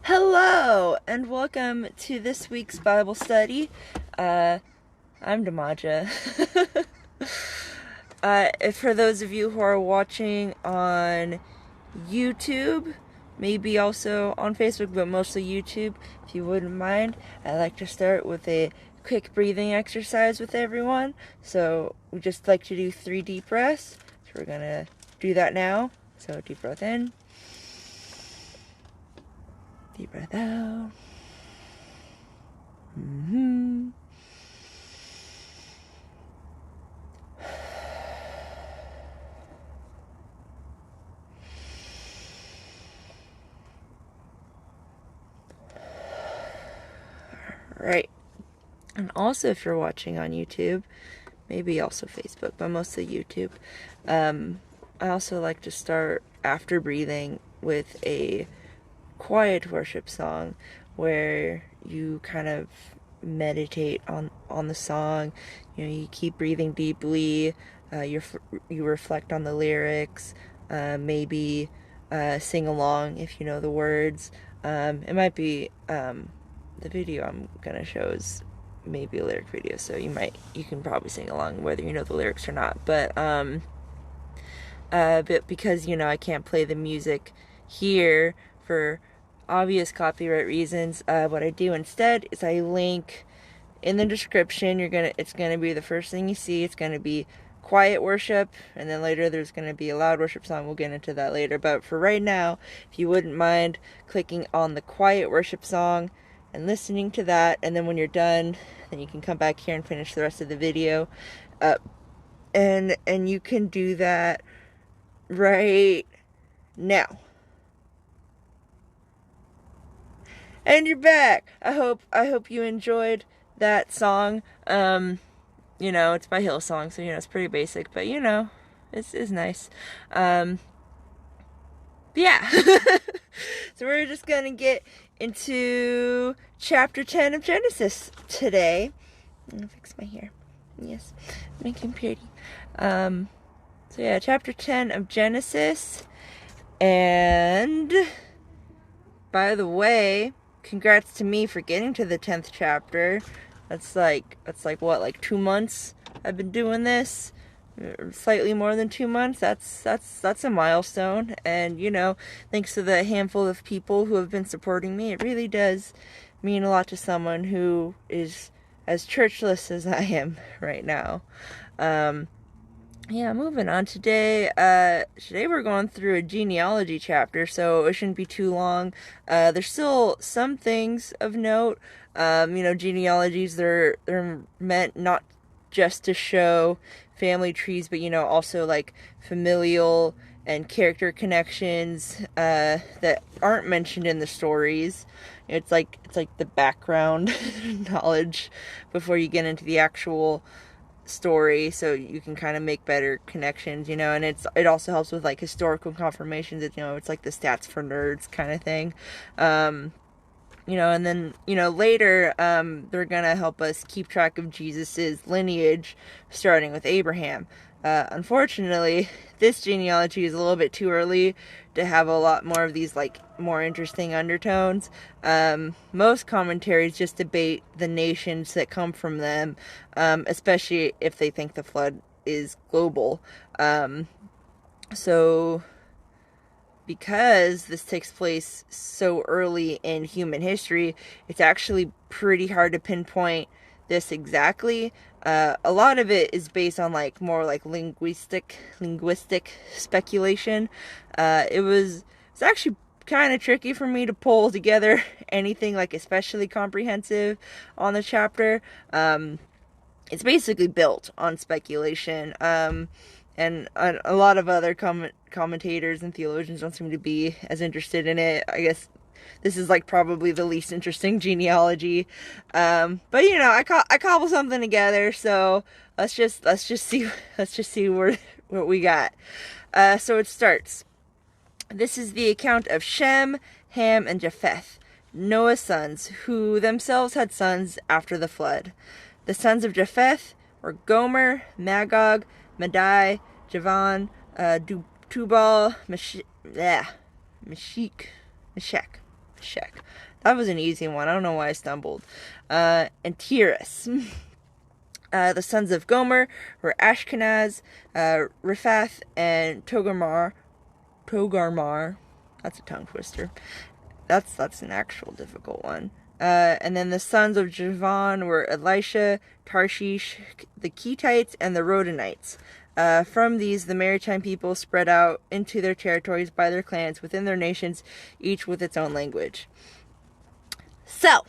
Hello, and welcome to this week's Bible study. I'm Damaja. For those of you who are watching on YouTube, maybe also on Facebook, but mostly YouTube, if you wouldn't mind, I'd like to start with a quick breathing exercise with everyone. So we just like to do 3 deep breaths. So we're gonna do that now. So deep breath in. Deep breath out. Right. And also, if you're watching on YouTube, maybe also Facebook, but mostly YouTube, I also like to start after breathing with a quiet worship song where you kind of meditate on the song. You keep breathing deeply. You reflect on the lyrics. Maybe sing along if you know the words. It might be the video I'm gonna show is maybe a lyric video, so you can probably sing along whether you know the lyrics or not. But because I can't play the music here for obvious copyright reasons, what I do instead is I link in the description. It's gonna be the first thing you see. It's gonna be quiet worship, and then later there's gonna be a loud worship song. We'll get into that later, but for right now, if you wouldn't mind clicking on the quiet worship song and listening to that, and then when you're done, then you can come back here and finish the rest of the video. And you can do that right now. And you're back. I hope you enjoyed that song. It's by Hillsong, so it's pretty basic, but it's nice. Yeah. So we're just gonna get into chapter 10 of Genesis today. I'm gonna fix my hair. Yes, make him pretty. So yeah, chapter 10 of Genesis. And by the way, congrats to me for getting to the 10th chapter. That's like what, like 2 months I've been doing this? Slightly more than 2 months. That's a milestone. And thanks to the handful of people who have been supporting me, it really does mean a lot to someone who is as churchless as I am right now. Moving on. Today we're going through a genealogy chapter, so it shouldn't be too long. There's still some things of note. Genealogies, they're meant not just to show family trees, but also like familial and character connections that aren't mentioned in the stories. It's like the background knowledge before you get into the actual story, so you can kind of make better connections, and it also helps with like historical confirmations. It's like the stats for nerds kind of thing. And then, later, they're gonna help us keep track of Jesus's lineage, starting with Abraham. Unfortunately, this genealogy is a little bit too early to have a lot more of these, like, more interesting undertones. Most commentaries just debate the nations that come from them, especially if they think the flood is global. So because this takes place so early in human history, it's actually pretty hard to pinpoint this exactly. A lot of it is based on like more like linguistic speculation. It's actually kind of tricky for me to pull together anything like especially comprehensive on the chapter. It's basically built on speculation. And a lot of other commentators and theologians don't seem to be as interested in it. I guess this is like probably the least interesting genealogy. But I cobble something together. So let's just see what we got. So it starts. This is the account of Shem, Ham, and Japheth, Noah's sons, who themselves had sons after the flood. The sons of Japheth were Gomer, Magog, Madai, Javan, Tubal, Meshach. Meshech. That was an easy one. I don't know why I stumbled. And Tiras. The sons of Gomer were Ashkenaz, Riphath, and Togarmar. That's a tongue twister. That's an actual difficult one. And then the sons of Javan were Elisha, Tarshish, the Kettites, and the Rodanites. From these, the maritime people spread out into their territories by their clans within their nations, each with its own language. So,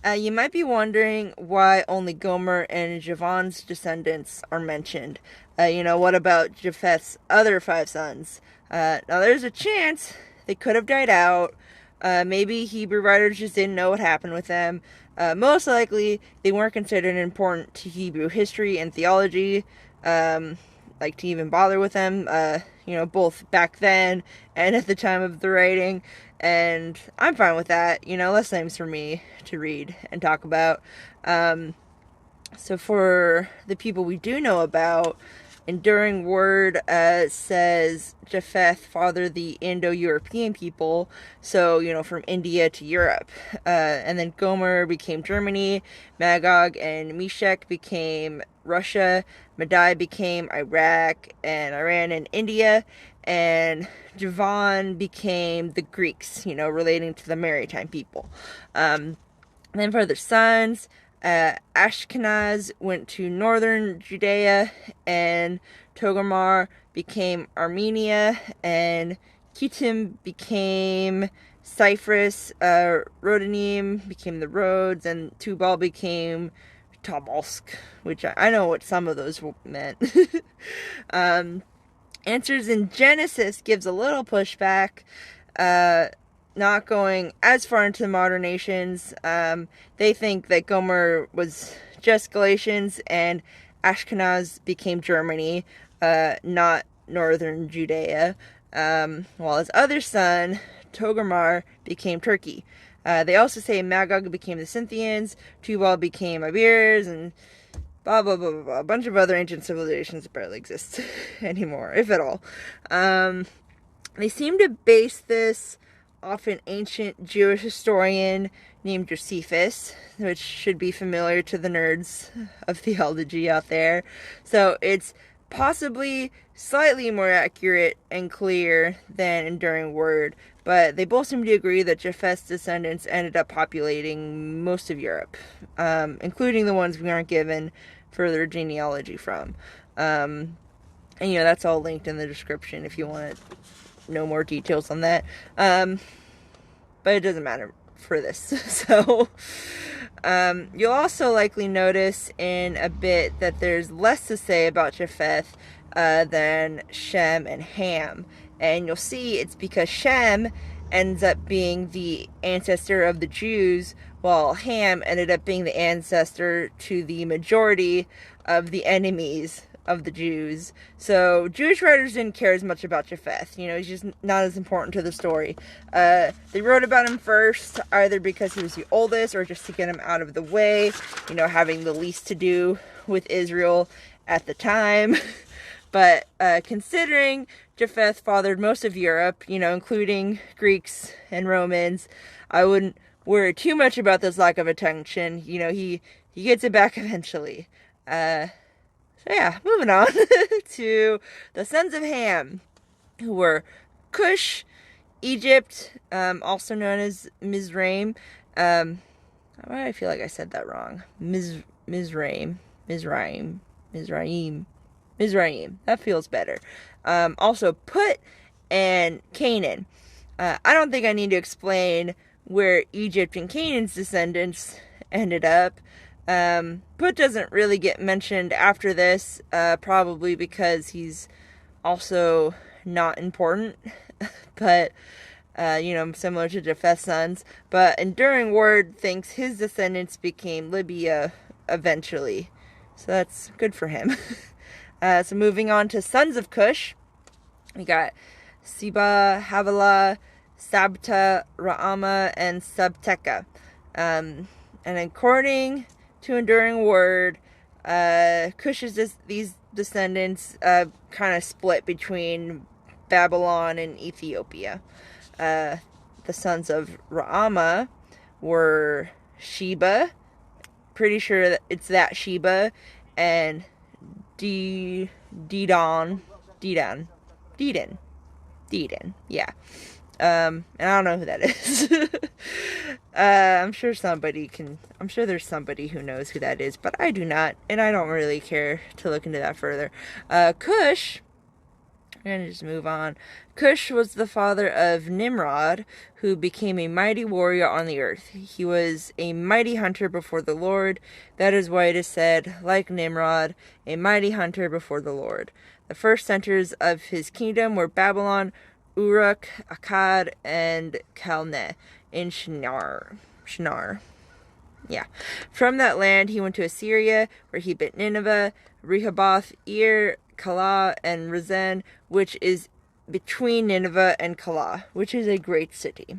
you might be wondering why only Gomer and Javan's descendants are mentioned. What about Japheth's other 5 sons? Now, there's a chance they could have died out. Maybe Hebrew writers just didn't know what happened with them. Most likely, they weren't considered important to Hebrew history and theology, to even bother with them, both back then and at the time of the writing. And I'm fine with that. Less names for me to read and talk about. So for the people we do know about, enduring word says Japheth fathered the Indo-European people, so, from India to Europe. And then Gomer became Germany, Magog and Meshech became Russia, Madai became Iraq and Iran and India, and Javan became the Greeks, relating to the maritime people. Then for their sons, Ashkenaz went to northern Judea, and Togarmar became Armenia, and Kittim became Cyprus, Rodanim became the Rhodes, and Tubal became Tobolsk, which I know what some of those meant. Answers in Genesis gives a little pushback, not going as far into the modern nations. They think that Gomer was just Galatians and Ashkenaz became Germany, not northern Judea, while his other son, Togarmar, became Turkey. They also say Magog became the Scythians, Tubal became Iberians, and blah, blah, blah, blah, blah. A bunch of other ancient civilizations that barely exist anymore, if at all. They seem to base this off an ancient Jewish historian named Josephus, which should be familiar to the nerds of theology out there. So it's possibly slightly more accurate and clear than enduring word, but they both seem to agree that Japheth's descendants ended up populating most of Europe, including the ones we aren't given further genealogy from. And that's all linked in the description if you want to know more details on that. But it doesn't matter for this. So, you'll also likely notice in a bit that there's less to say about Japheth than Shem and Ham. And you'll see it's because Shem ends up being the ancestor of the Jews, while Ham ended up being the ancestor to the majority of the enemies of the Jews. So Jewish writers didn't care as much about Japheth. He's just not as important to the story. They wrote about him first, either because he was the oldest or just to get him out of the way, having the least to do with Israel at the time. But considering Japheth fathered most of Europe, including Greeks and Romans, I wouldn't worry too much about this lack of attention. He gets it back eventually. So yeah, moving on to the sons of Ham, who were Cush, Egypt, also known as Mizraim. Why do I feel like I said that wrong? Mizraim. That feels better. Also Put and Canaan. I don't think I need to explain where Egypt and Canaan's descendants ended up. Put doesn't really get mentioned after this, probably because he's also not important, but, similar to Japheth's sons. But enduring word thinks his descendants became Libya eventually, so that's good for him. So moving on to sons of Cush, we got Seba, Havilah, Sabta, Raama, and Sabteka. And according to enduring word, Cush's these descendants kind of split between Babylon and Ethiopia. The the sons of Raama were Sheba, pretty sure that it's that Sheba, and Dedan, yeah. And I don't know who that is. I'm sure there's somebody who knows who that is, but I do not, and I don't really care to look into that further. Cush, I'm going to just move on. Cush was the father of Nimrod, who became a mighty warrior on the earth. He was a mighty hunter before the Lord. That is why it is said, like Nimrod, a mighty hunter before the Lord. The first centers of his kingdom were Babylon, Uruk, Akkad, and Calneh in Shinar. Yeah. From that land, he went to Assyria, where he built Nineveh, Rehoboth, Ir, Calah, and Rezin, which is between Nineveh and Calah, which is a great city.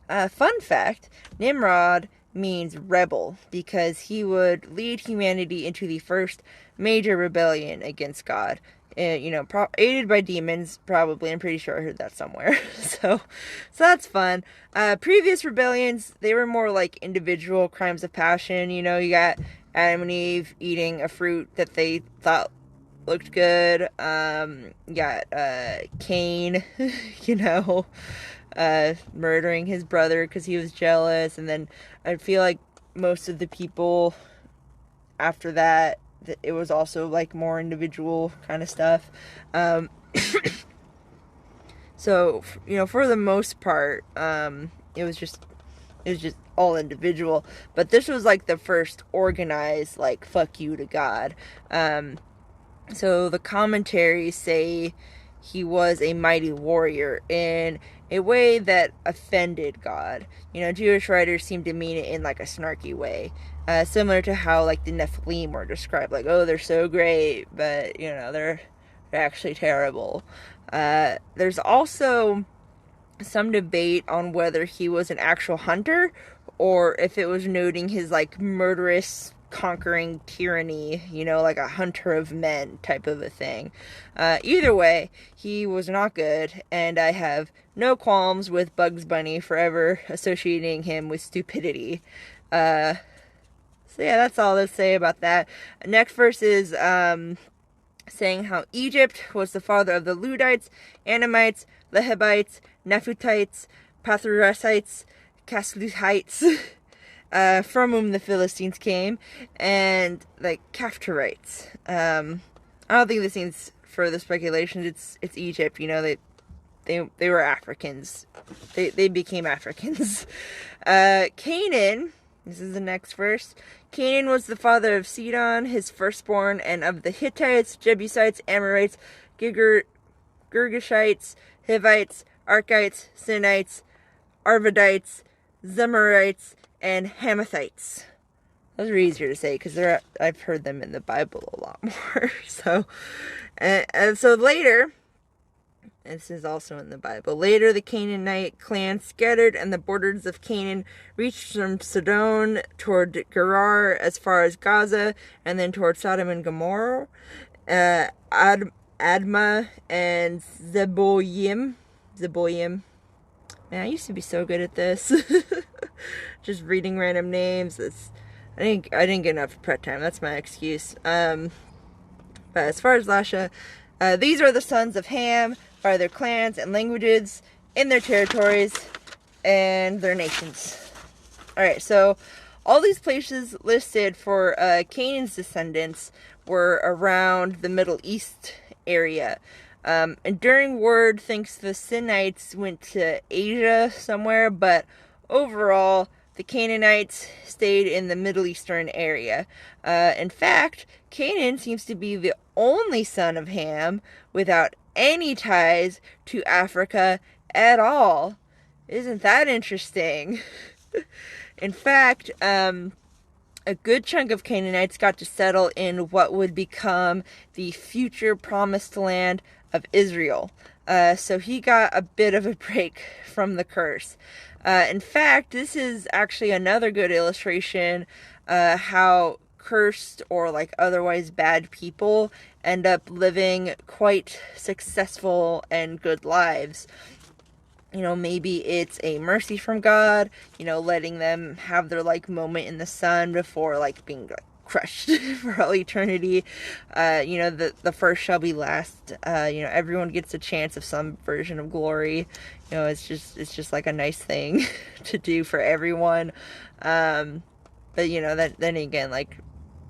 Fun fact, Nimrod means rebel, because he would lead humanity into the first major rebellion against God. Aided by demons, probably. I'm pretty sure I heard that somewhere. So that's fun. Previous rebellions, they were more like individual crimes of passion. You got Adam and Eve eating a fruit that they thought looked good. You got Cain, murdering his brother because he was jealous. And then I feel like most of the people after that, it was also like more individual kind of stuff. So for the most part, it was just all individual. But this was like the first organized, like, fuck you to God. So the commentaries say he was a mighty warrior in a way that offended God. Jewish writers seem to mean it in like a snarky way. Similar to how like the Nephilim were described, like, oh, they're so great, but they're actually terrible. There's also some debate on whether he was an actual hunter or if it was noting his like murderous conquering tyranny, like a hunter of men type of a thing. Either way, he was not good, and I have no qualms with Bugs Bunny forever associating him with stupidity. So yeah, that's all to say about that. Next verse is saying how Egypt was the father of the Ludites, Anamites, Lehabites, Nephutites, Pathrusites, Casluhites, from whom the Philistines came, and like Caphtorites. I don't think this needs further speculation. It's Egypt. They were Africans. They became Africans. Canaan. This is the next verse. Canaan was the father of Sidon, his firstborn, and of the Hittites, Jebusites, Amorites, Girgashites, Hivites, Arkites, Sinites, Arvadites, Zemarites, and Hamathites. Those are easier to say because I've heard them in the Bible a lot more. So later, this is also in the Bible. Later, the Canaanite clan scattered, and the borders of Canaan reached from Sidon toward Gerar as far as Gaza, and then toward Sodom and Gomorrah, Admah, and Zeboyim. Man, I used to be so good at this. Just reading random names. I didn't get enough prep time. That's my excuse. But as far as Lasha, these are the sons of Ham by their clans and languages in their territories and their nations. Alright, so all these places listed for Canaan's descendants were around the Middle East area. Enduring Word thinks the Sinites went to Asia somewhere, but overall, the Canaanites stayed in the Middle Eastern area. In fact, Canaan seems to be the only son of Ham without any ties to Africa at all. Isn't that interesting? In fact, a good chunk of Canaanites got to settle in what would become the future promised land of Israel. So he got a bit of a break from the curse. In fact, this is actually another good illustration how cursed or like otherwise bad people end up living quite successful and good lives. Maybe it's a mercy from God, letting them have their, moment in the sun before, being, crushed for all eternity. The first shall be last. Everyone gets a chance of some version of glory. It's just like a nice thing to do for everyone. But, then again,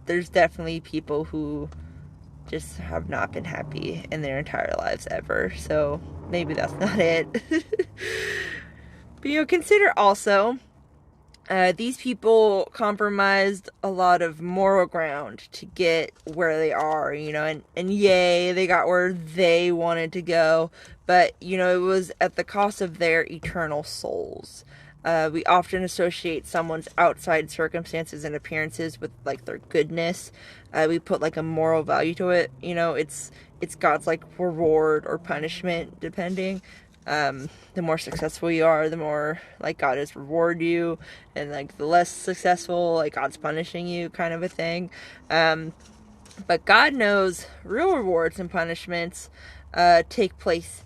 there's definitely people who just have not been happy in their entire lives ever. So maybe that's not it. But, consider also, these people compromised a lot of moral ground to get where they are, and yay, they got where they wanted to go. But, it was at the cost of their eternal souls. We often associate someone's outside circumstances and appearances with, their goodness. We put, a moral value to it. It's God's, reward or punishment, depending. The more successful you are, the more, God is reward you. And, the less successful, God's punishing you, kind of a thing. But God knows real rewards and punishments take place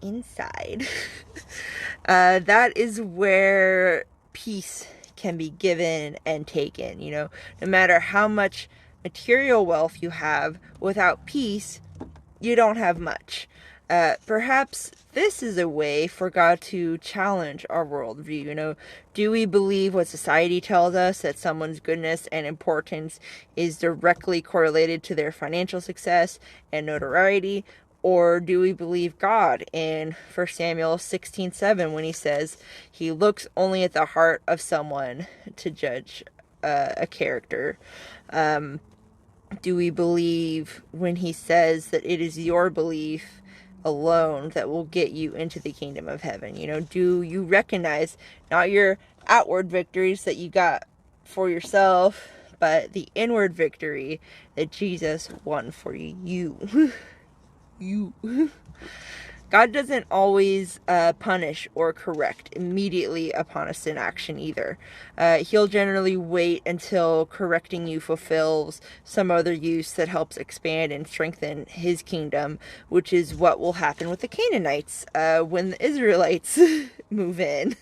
inside. That is where peace can be given and taken. No matter how much material wealth you have, without peace, you don't have much. Perhaps this is a way for God to challenge our worldview. Do we believe what society tells us, that someone's goodness and importance is directly correlated to their financial success and notoriety? Or do we believe God in 1 Samuel 16:7 when he says he looks only at the heart of someone to judge a character? Do we believe when he says that it is your belief alone that will get you into the kingdom of heaven? Do you recognize not your outward victories that you got for yourself, but the inward victory that Jesus won for you? God doesn't always punish or correct immediately upon a sin action either. He'll generally wait until correcting you fulfills some other use that helps expand and strengthen his kingdom, which is what will happen with the Canaanites when the Israelites move in.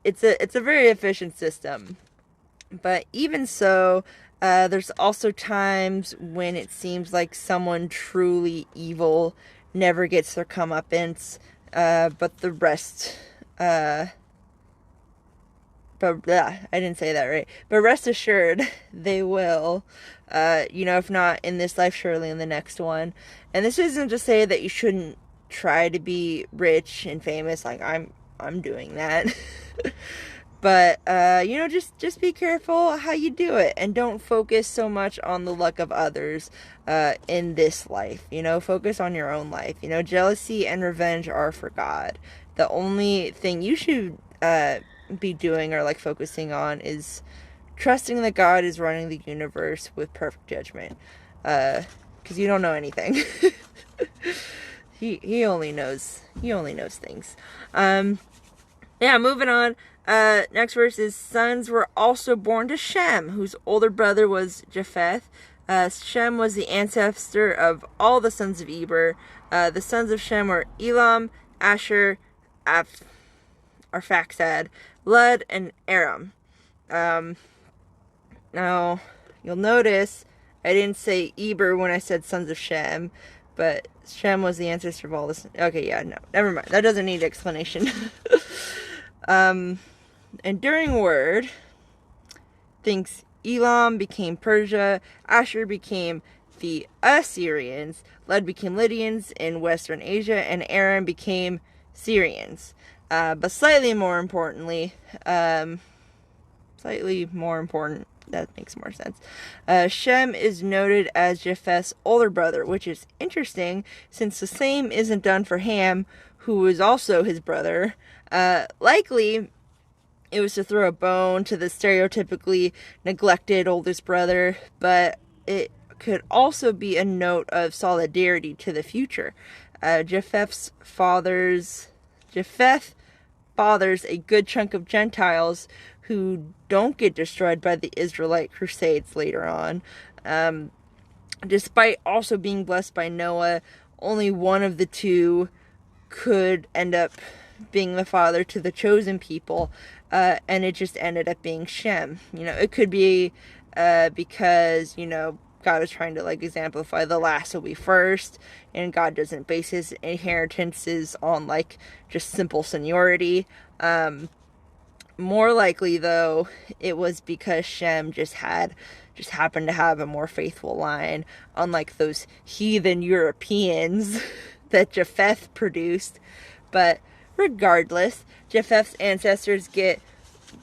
It's a very efficient system. But even so, there's also times when it seems like someone truly evil never gets their comeuppance, but the rest, I didn't say that right, but rest assured, they will, if not in this life, surely in the next one. And this isn't to say that you shouldn't try to be rich and famous, I'm doing that. But, just be careful how you do it, and don't focus so much on the luck of others in this life. Focus on your own life. Jealousy and revenge are for God. The only thing you should be doing or focusing on is trusting that God is running the universe with perfect judgment. Because you don't know anything. He only knows things. Moving on. Next verse is, sons were also born to Shem, whose older brother was Japheth. Shem was the ancestor of all the sons of Eber. The sons of Shem were Elam, Asher, Arphaxad, Lud, and Aram. Now, you'll notice I didn't say Eber when I said sons of Shem, but Shem was the ancestor of all this. Okay, yeah, no, never mind. That doesn't need explanation. Enduring word thinks Elam became Persia, Asher became the Assyrians, Lud became Lydians in Western Asia, and Aram became Syrians. But slightly more important, that makes more sense. Shem is noted as Japheth's older brother, which is interesting since the same isn't done for Ham, who is also his brother. Likely, it was to throw a bone to the stereotypically neglected oldest brother, but it could also be a note of solidarity to the future. Japheth fathers a good chunk of Gentiles who don't get destroyed by the Israelite crusades later on. Despite also being blessed by Noah, only one of the two could end up being the father to the chosen people, and it just ended up being Shem. It could be because, God is trying to like exemplify the last will be first, and God doesn't base his inheritances on like just simple seniority. More likely though, it was because Shem just happened to have a more faithful line, unlike those heathen Europeans that Japheth produced. But regardless, Japheth's ancestors get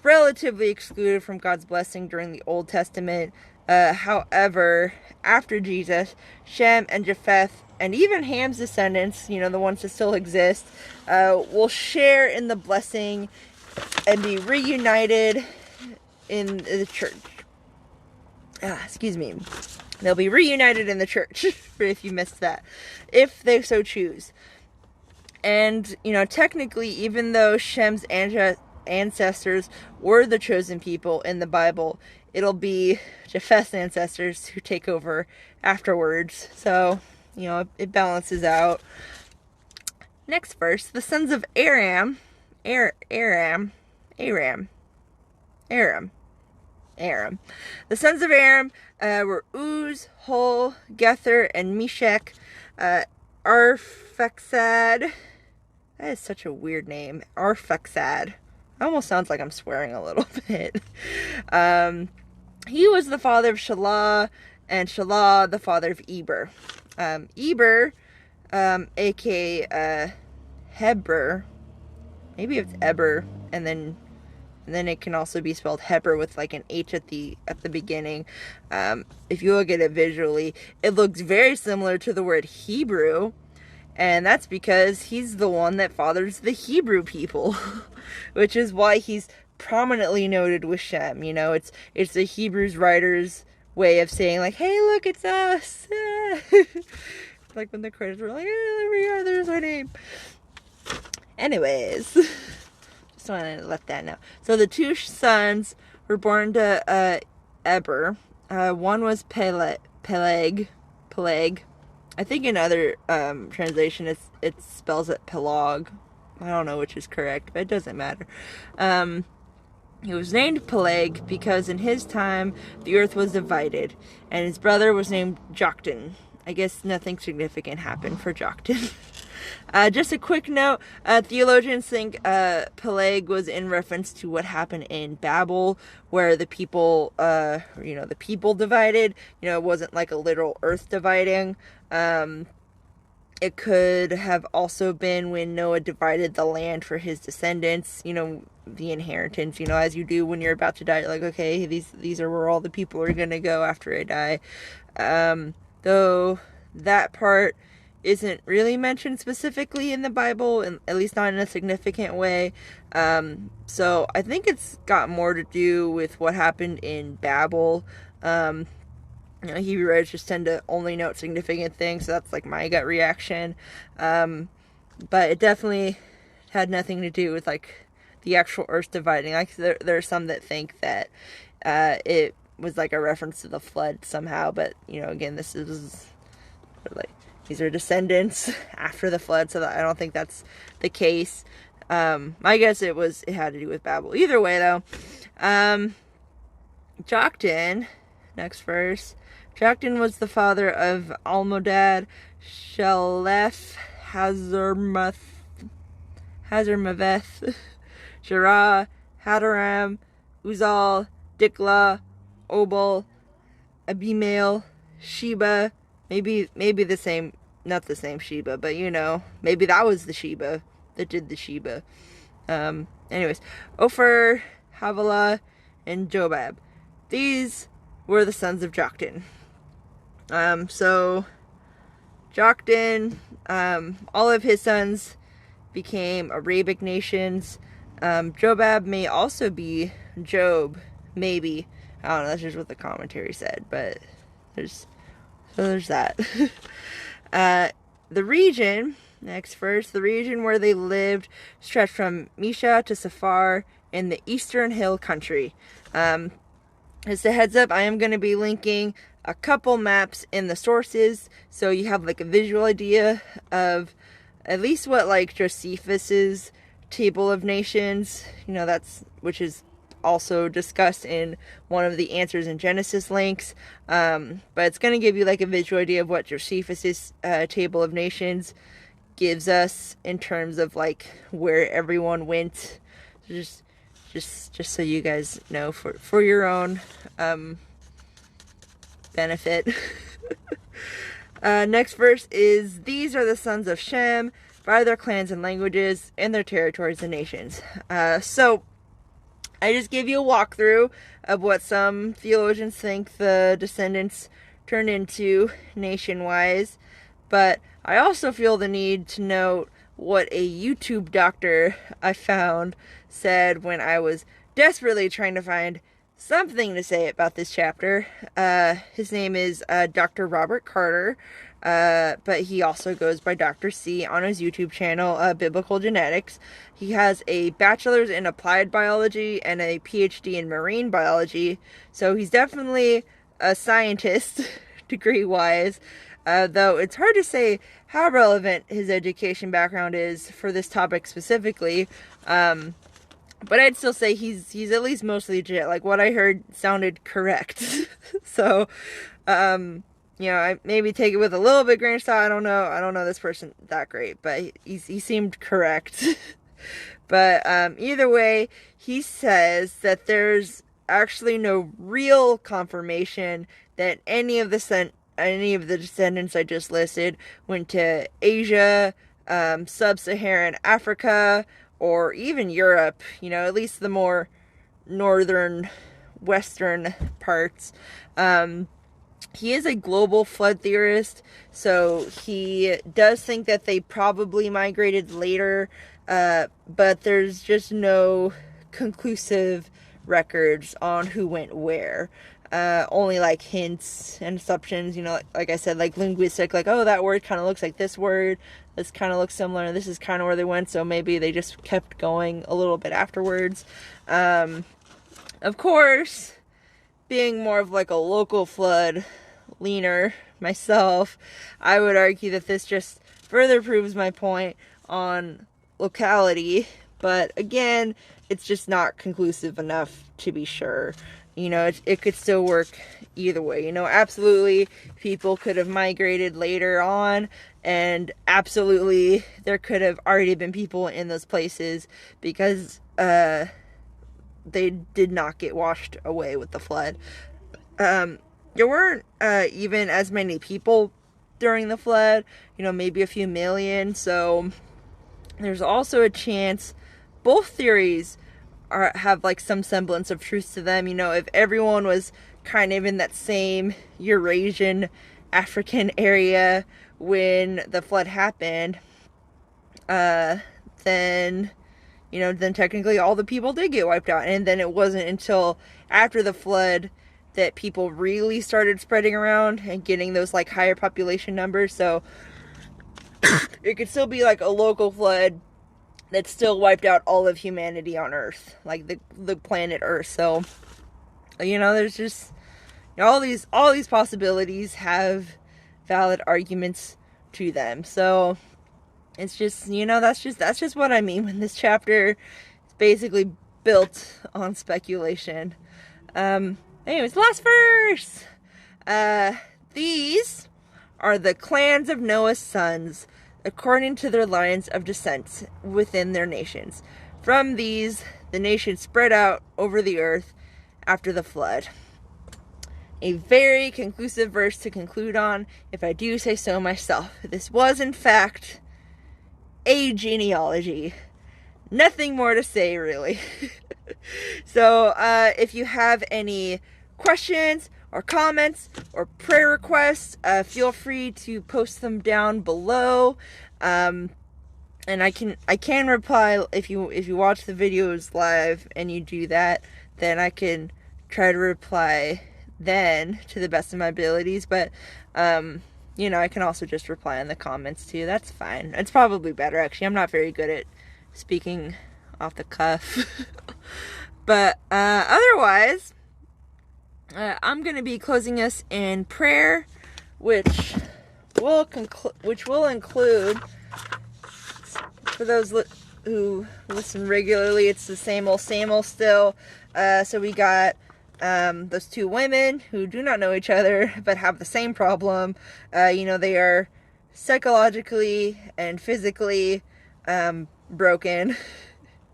relatively excluded from God's blessing during the Old Testament. However, after Jesus, Shem and Japheth, and even Ham's descendants, the ones that still exist, will share in the blessing and be reunited in the church. Excuse me. They'll be reunited in the church, if you missed that, if they so choose. And, technically, even though Shem's ancestors were the chosen people in the Bible, it'll be Japheth's ancestors who take over afterwards. So, it balances out. Next verse, the sons of Aram. The sons of Aram were Uz, Hul, Gether, and Meshech. Arphaxad. That is such a weird name. Arphaxad. It almost sounds like I'm swearing a little bit. He was the father of Shelah, and Shelah the father of Eber. Eber, aka Heber. Maybe it's Eber, and then it can also be spelled Heber with like an H at the beginning. If you look at it visually, it looks very similar to the word Hebrew, and that's because he's the one that fathers the Hebrew people, which is why he's prominently noted with Shem. It's the Hebrews writers' way of saying like, hey, look, it's us. Like when the credits were like, there we are, there's our name. Anyways, just wanted to let that know. So the two sons were born to Eber. One was Peleg. I think in other translation it spells it Pelag. I don't know which is correct, but it doesn't matter. He was named Peleg because in his time the earth was divided, and his brother was named Joktan. I guess nothing significant happened for Joktan. Just a quick note, theologians think Peleg was in reference to what happened in Babel, where the people, the people divided. It wasn't like a literal earth dividing. It could have also been when Noah divided the land for his descendants, the inheritance, as you do when you're about to die. You're like, okay, these are where all the people are going to go after I die. Though that part isn't really mentioned specifically in the Bible, and at least not in a significant way. So I think it's got more to do with what happened in Babel. Hebrew writers just tend to only note significant things, so that's like my gut reaction. But it definitely had nothing to do with like the actual earth dividing. Like there are some that think that it was like a reference to the flood somehow, but again, this is like, these are descendants after the flood, so I don't think that's the case. I guess it had to do with Babel. Either way, though, Joktan, next verse. Joktan was the father of Almodad, Shelef, Hazarmaveth, Jerah, Hadaram, Uzal, Dikla, Obal, Abimael, Sheba. Maybe the same, not the same Sheba, but maybe that was the Sheba that did the Sheba. Anyways, Ophir, Havilah, and Jobab. These were the sons of Joktan. So Joktan, all of his sons became Arabic nations. Jobab may also be Job, maybe. I don't know, that's just what the commentary said, but there's that. The region, next verse, the region where they lived stretched from Mesha to Safar in the eastern hill country. As a heads up, I am going to be linking a couple maps in the sources, so you have like a visual idea of at least what like Josephus's Table of Nations, you know, which is also discussed in one of the Answers in Genesis links. But it's going to give you like a visual idea of what Josephus's Table of Nations gives us in terms of like where everyone went. Just so you guys know for your own benefit. Next verse is, these are the sons of Shem by their clans and languages and their territories and nations. So I just gave you a walkthrough of what some theologians think the descendants turned into nation-wise, but I also feel the need to note what a YouTube doctor I found said when I was desperately trying to find something to say about this chapter. His name is Dr. Robert Carter, but he also goes by Dr. C on his YouTube channel, Biblical Genetics. He has a bachelor's in applied biology and a PhD in marine biology, so he's definitely a scientist, degree-wise, though it's hard to say how relevant his education background is for this topic specifically. But I'd still say he's at least mostly legit. Like, what I heard sounded correct. So, you know, I maybe take it with a little bit grain of salt. I don't know this person that great, but he seemed correct. But either way, he says that there's actually no real confirmation that any of the descendants I just listed went to Asia, sub-Saharan Africa, or even Europe, you know, at least the more northern, western parts. He is a global flood theorist, so he does think that they probably migrated later, but there's just no conclusive records on who went where. Only like hints and assumptions, you know, like I said, like linguistic, like, oh, that word kind of looks like this word, this kind of looks similar, this is kind of where they went, so maybe they just kept going a little bit afterwards. Of course, being more of like a local flood leaner myself, I would argue that this just further proves my point on locality, but again, it's just not conclusive enough to be sure. You know, it could still work either way. You know, absolutely, people could have migrated later on, and absolutely, there could have already been people in those places because they did not get washed away with the flood. There weren't even as many people during the flood, you know, maybe a few million, so there's also a chance both theories have like some semblance of truth to them. You know, if everyone was kind of in that same Eurasian African area when the flood happened, then, you know, then technically all the people did get wiped out. And then it wasn't until after the flood that people really started spreading around and getting those like higher population numbers. So it could still be like a local flood that still wiped out all of humanity on Earth, like the planet Earth. So, you know, there's just, you know, all these possibilities have valid arguments to them. So it's just, you know, that's just what I mean when this chapter is basically built on speculation. Anyways, last verse. These are the clans of Noah's sons, according to their lines of descent within their nations. From these, the nations spread out over the earth after the flood. A very conclusive verse to conclude on, if I do say so myself. This was, in fact, a genealogy. Nothing more to say, really. So, if you have any questions or comments or prayer requests, feel free to post them down below. And I can reply if you watch the videos live and you do that, then I can try to reply then to the best of my abilities. But you know, I can also just reply in the comments too. That's fine. It's probably better, actually. I'm not very good at speaking off the cuff. But otherwise, I'm going to be closing us in prayer, which will include for those who listen regularly, it's the same old still. So we got those two women who do not know each other but have the same problem. They are psychologically and physically broken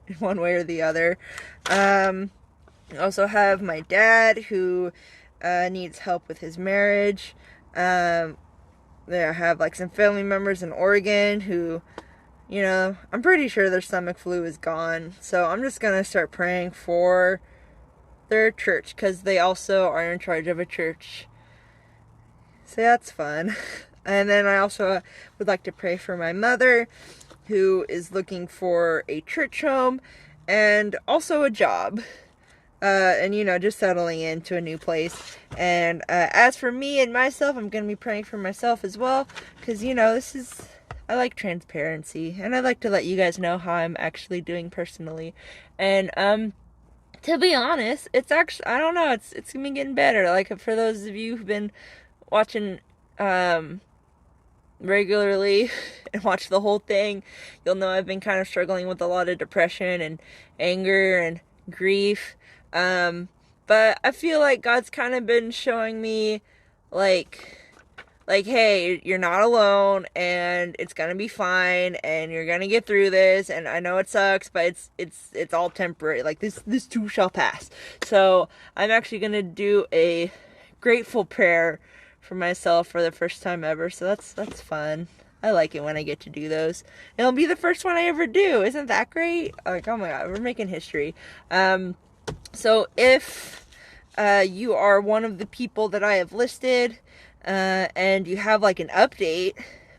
in one way or the other. I also have my dad who needs help with his marriage. I have like some family members in Oregon who, I'm pretty sure their stomach flu is gone. So I'm just going to start praying for their church because they also are in charge of a church. So that's fun. And then I also would like to pray for my mother who is looking for a church home and also a job. And just settling into a new place. And as for me and myself, I'm going to be praying for myself as well. Because, I like transparency. And I like to let you guys know how I'm actually doing personally. And, to be honest, it's actually, I don't know, it's going to be getting better. Like, for those of you who've been watching, regularly and watch the whole thing, you'll know I've been kind of struggling with a lot of depression and anger and grief. But I feel like God's kind of been showing me like, hey, you're not alone and it's gonna be fine and you're gonna get through this, and I know it sucks, but it's all temporary. Like this too shall pass. So I'm actually gonna do a grateful prayer for myself for the first time ever. So that's fun. I like it when I get to do those. It'll be the first one I ever do. Isn't that great? Like, oh my God, we're making history. So if you are one of the people that I have listed and you have like an update,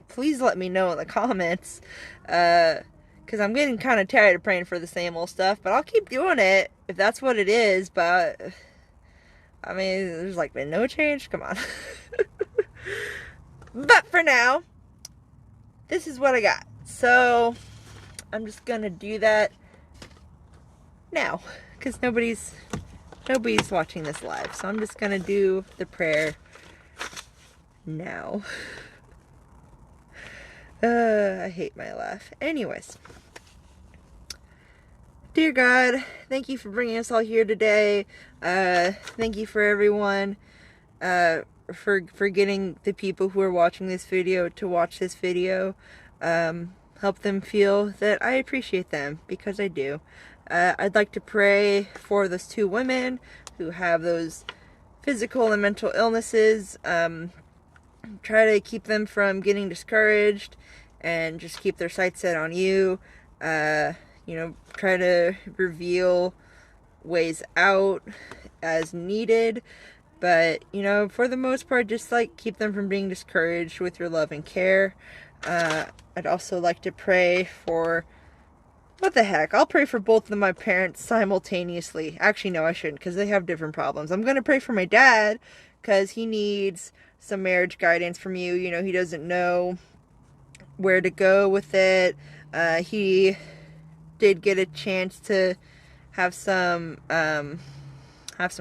please let me know in the comments, because I'm getting kind of tired of praying for the same old stuff, but I'll keep doing it if that's what it is. But I mean, there's like been no change. Come on. But for now, this is what I got. So I'm just gonna do that now, because nobody's watching this live. So I'm just gonna do the prayer now. I hate my laugh. Anyways, dear God, thank you for bringing us all here today. Thank you for everyone, for getting the people who are watching this video to watch this video. Help them feel that I appreciate them, because I do. I'd like to pray for those two women who have those physical and mental illnesses. Try to keep them from getting discouraged and just keep their sights set on you. Try to reveal ways out as needed. But, for the most part, just like keep them from being discouraged with your love and care. I'd also like to pray for, what the heck, I'll pray for both of my parents simultaneously. Actually, no, I shouldn't, because they have different problems. I'm going to pray for my dad, because he needs some marriage guidance from you. He doesn't know where to go with it. He did get a chance to have some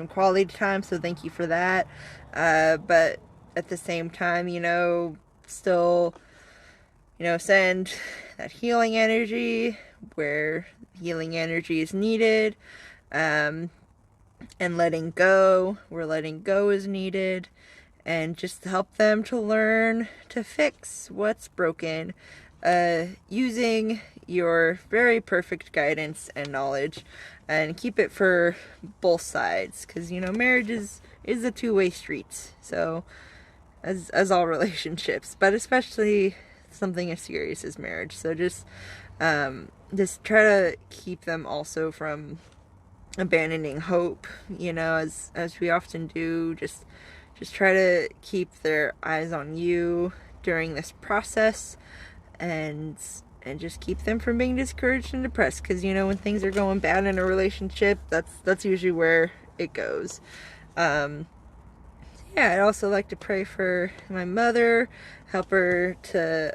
quality time, so thank you for that. But at the same time, still, send that healing energy where healing energy is needed, and letting go where letting go is needed, and just help them to learn to fix what's broken, using your very perfect guidance and knowledge, and keep it for both sides, because marriage is a two-way street. So as all relationships, but especially something as serious as marriage. So just try to keep them also from abandoning hope, as we often do. Just try to keep their eyes on you during this process, and just keep them from being discouraged and depressed, because when things are going bad in a relationship, that's usually where it goes. I'd also like to pray for my mother, help her to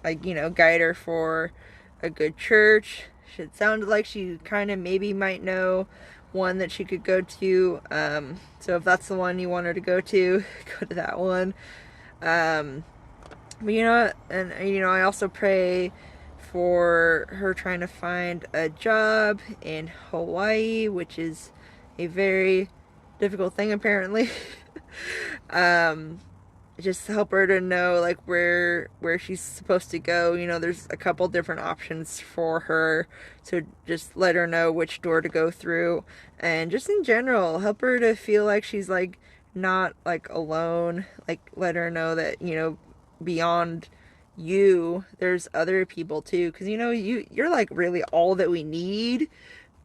guide her for a good church. It sounded like she kind of maybe might know one that she could go to, so if that's the one you want her to go to that one. But I also pray for her trying to find a job in Hawaii, which is a very difficult thing apparently. Just help her to know like where she's supposed to go. You know, there's a couple different options for her, so just let her know which door to go through, and just in general help her to feel like she's like not like alone. Like let her know that, you know, beyond you there's other people too, because you know you're like really all that we need,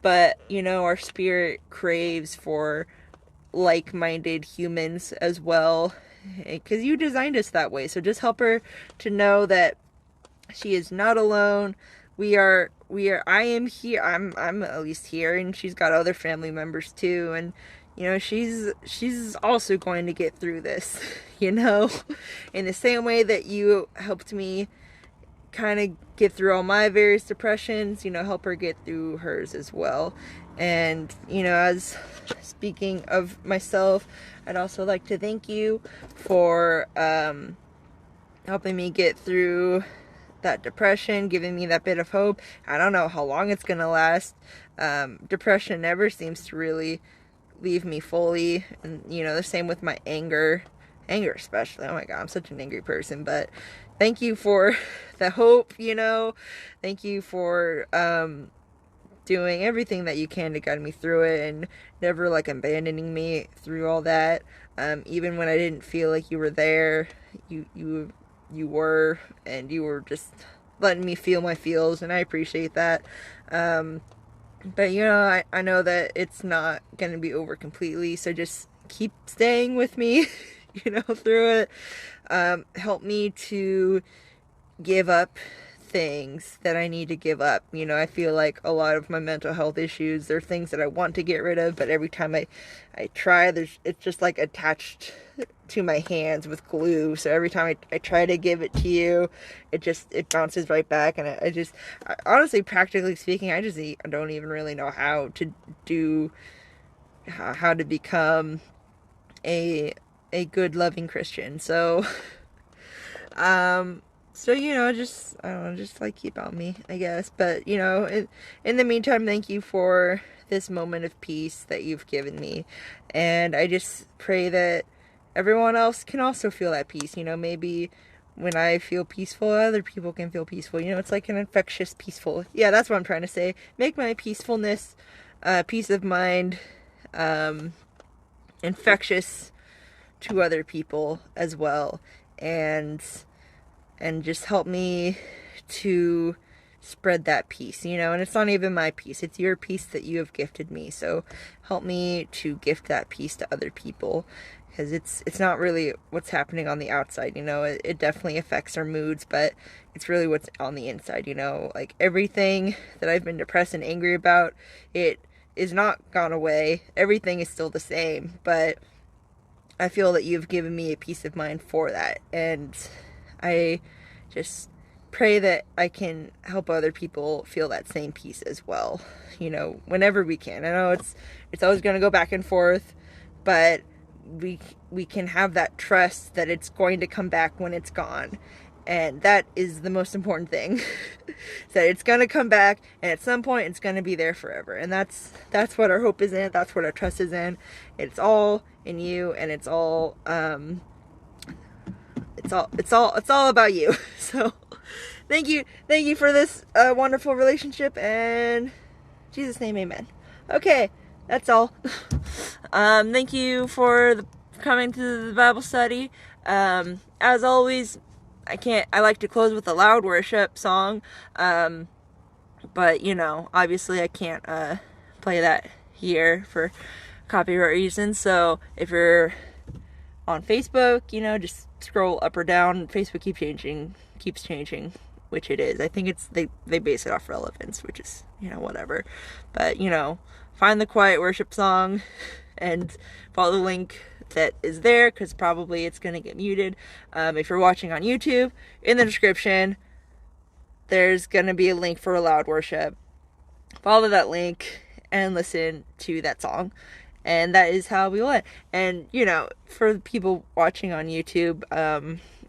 but you know our spirit craves for like-minded humans as well, because you designed us that way. So just help her to know that she is not alone. I am here. I'm at least here, and she's got other family members too, and you know she's also going to get through this, you know, in the same way that you helped me kind of get through all my various depressions, you know, help her get through hers as well. And you know, as speaking of myself, I'd also like to thank you for helping me get through that depression, giving me that bit of hope. I don't know how long it's gonna last. Depression never seems to really leave me fully, and you know, the same with my anger especially. Oh my god, I'm such an angry person. But thank you for the hope, you know, thank you for doing everything that you can to guide me through it, and never like abandoning me through all that. Even when I didn't feel like you were there, you were, and you were just letting me feel my feels, and I appreciate that. But you know, I know that it's not going to be over completely, so just keep staying with me, you know, through it. Help me to give up things that I need to give up. You know, I feel like a lot of my mental health issues, they're things that I want to get rid of, but every time I try, it's just like attached to my hands with glue. So every time I try to give it to you, it bounces right back. And I honestly, practically speaking, I don't even really know how to become a good, loving Christian. So so, you know, just, I don't know, just like keep on me, I guess. But, you know, in the meantime, thank you for this moment of peace that you've given me. And I just pray that everyone else can also feel that peace. You know, maybe when I feel peaceful, other people can feel peaceful. You know, it's like an infectious peaceful. Yeah, that's what I'm trying to say. Make my peacefulness, peace of mind, infectious to other people as well. And just help me to spread that peace, you know. And it's not even my peace, it's your peace that you have gifted me. So help me to gift that peace to other people, because it's not really what's happening on the outside, you know. It definitely affects our moods, but it's really what's on the inside, you know. Like everything that I've been depressed and angry about, it is not gone away. Everything is still the same, but I feel that you've given me a peace of mind for that. And I just pray that I can help other people feel that same peace as well, you know, whenever we can. I know it's always going to go back and forth, but we can have that trust that it's going to come back when it's gone. And that is the most important thing. That it's going to come back, and at some point it's going to be there forever. And that's what our hope is in. That's what our trust is in. It's all in you, and it's all it's all about you. So thank you for this wonderful relationship, and in Jesus' name, amen. Okay, that's all. Thank you for coming to the Bible study. As always, I like to close with a loud worship song, but you know, obviously I can't play that here for copyright reasons. So if you're on Facebook, you know, just scroll up or down. Facebook keeps changing, which it is. I think it's they base it off relevance, which is, you know, whatever. But you know, find the quiet worship song and follow the link that is there, because probably it's going to get muted. If you're watching on YouTube, in the description there's going to be a link for a loud worship. Follow that link and listen to that song, and that is how we will end. And you know, for people watching on YouTube,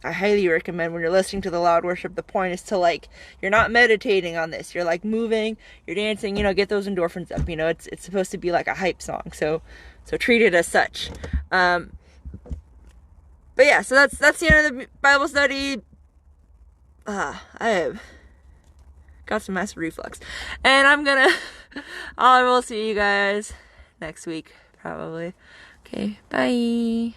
I highly recommend when you're listening to the loud worship, the point is to, like, you're not meditating on this. You're, like, moving, you're dancing, you know, get those endorphins up. You know, it's supposed to be like a hype song. So treat it as such. But yeah, so that's the end of the Bible study. I have got some acid reflux. And I will see you guys next week, probably. Okay, bye.